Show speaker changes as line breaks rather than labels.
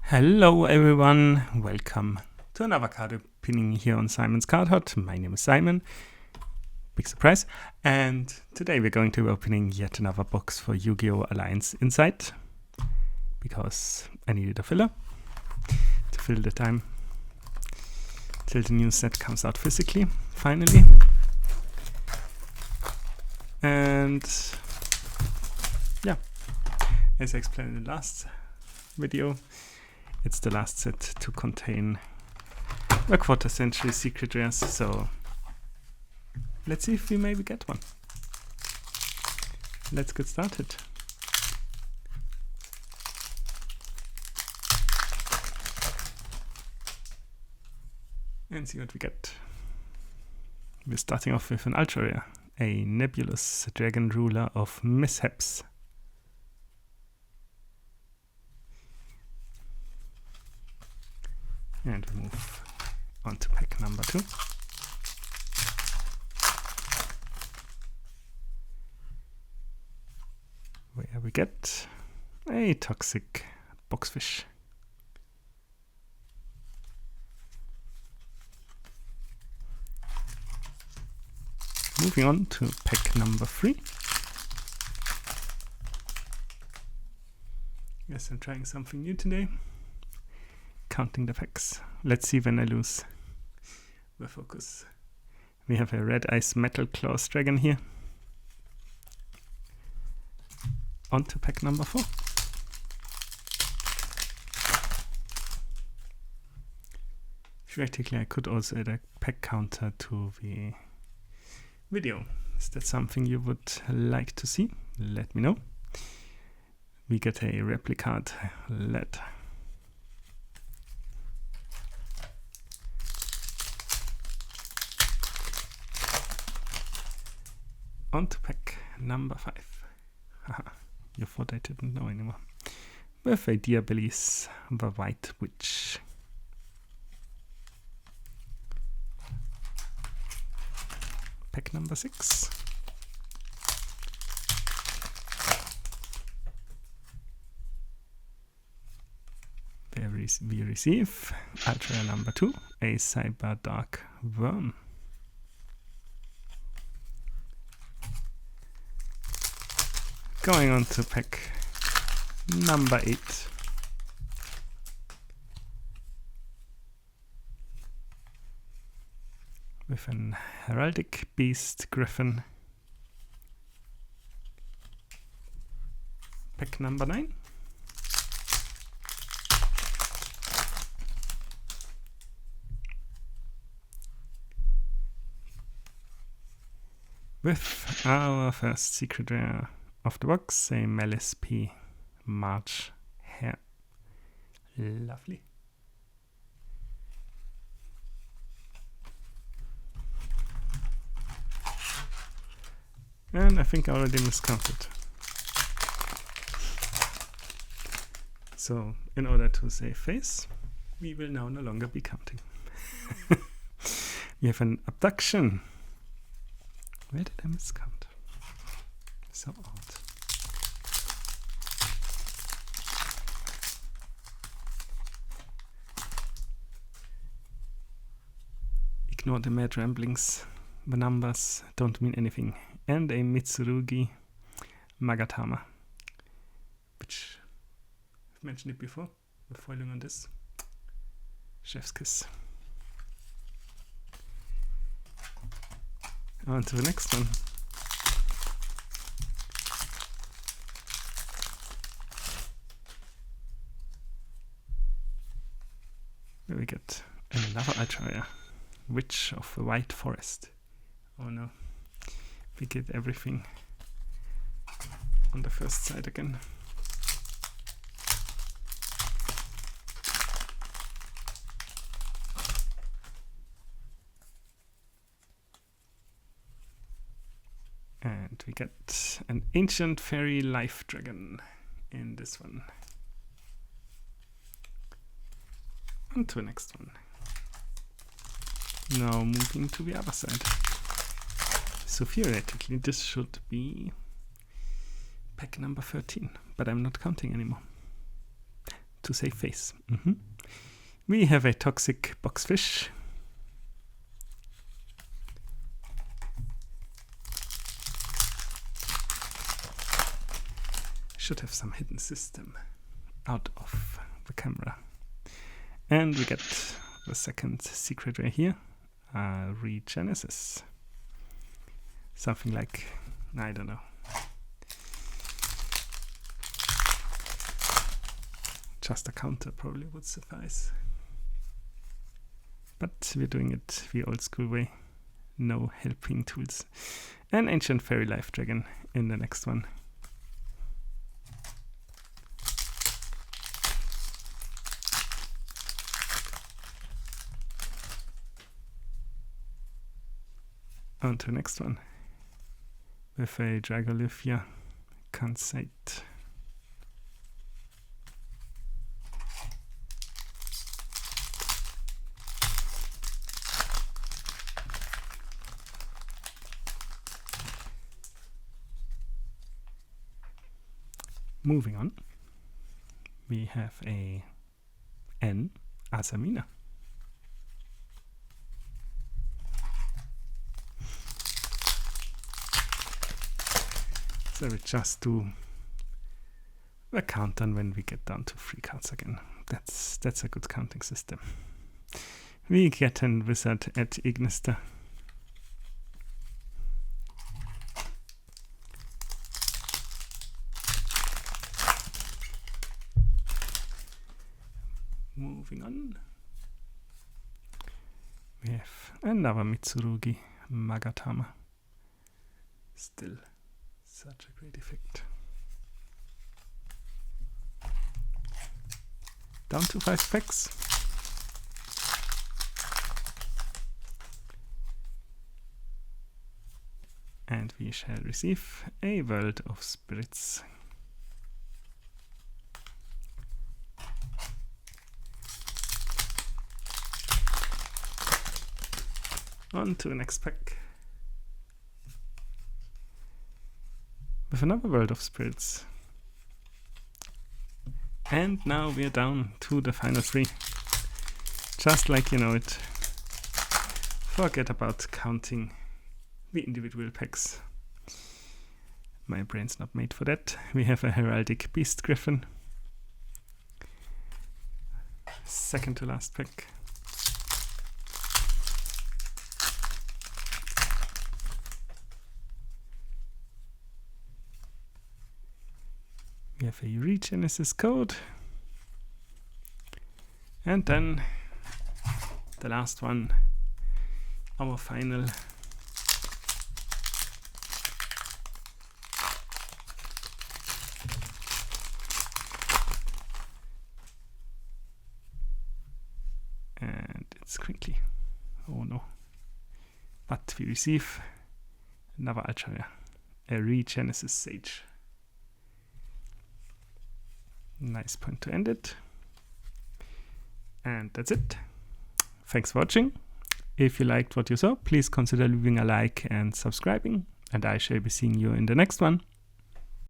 Hello everyone, welcome to another card opening here on Simon's Card Hut. My name is Simon, big surprise, and today we're going to be opening yet another box for YuGiOh Alliance Insight, because I needed a filler to fill the time till the new set comes out physically, finally. And yeah, as I explained in the last video, it's the last set to contain a quarter-century secret rares, so let's see if we maybe get one. Let's get started. And see what we get. We're starting off with an ultra rare, a nebulous dragon ruler of mishaps. And we move on to pack number 2. Where we get a toxic boxfish. Moving on to pack number 3. Yes, I'm trying something new today. Counting the packs. Let's see when I lose the focus. We have a red ice metal claws dragon here. On to pack number 4. Theoretically, I could also add a pack counter to the video. Is that something you would like to see? Let me know. We get a replicate lead. On to pack number 5. Haha, you thought I didn't know anymore. With a Diabelis, the White Witch. Pack number 6. There we receive Ultra number 2, a Cyber Dark Worm. Going on to pack number 8. With an Heraldic Beast Griffin. Pack number 9. With our first secret rare of the box, a Malice P March Hare. Lovely. And I think I already miscounted. So, in order to save face, we will now no longer be counting. We have an abduction. Where did I miscount? So odd. Ignore the mad ramblings. The numbers don't mean anything. And a Mitsurugi Magatama, which I've mentioned it before. The foiling on this. Chef's kiss. On to the next one. There we get another ultra rare, Witch of the White Forest. Oh no, we get everything on the first side again. And we get an Ancient Fairy Life Dragon in this one. On to the next one. Now moving to the other side. So theoretically this should be pack number 13, but I'm not counting anymore. to save face. We have a toxic boxfish. Should have some hidden system out of the camera. And we get the second secret right here, Regenesis. Something like, I don't know. Just a counter probably would suffice. But we're doing it the old school way. No helping tools. An ancient fairy life dragon in the next one. On to the next one. With a Dragolithia Kansite. Moving on, we have a N Asamina. So we just do the countdown when we get down to 3 cards again. That's a good counting system. We get a wizard at Ignister. Moving on, we have another Mitsurugi Magatama. Still such a great effect. Down to 5 packs. And we shall receive a World of Spirits. On to the next pack. With another World of Spirits. And now we're down to the final 3. Just like you know it. Forget about counting the individual packs. My brain's not made for that. We have a Heraldic Beast Griffin. Second to last pack. We have a Regenesis code. And then the last one, our final. And it's crinkly. Oh no. But we receive another Ultra, a Regenesis Sage. Nice point to end it. And that's it. Thanks for watching. If you liked what you saw, please consider leaving a like and subscribing. And I shall be seeing you in the next one.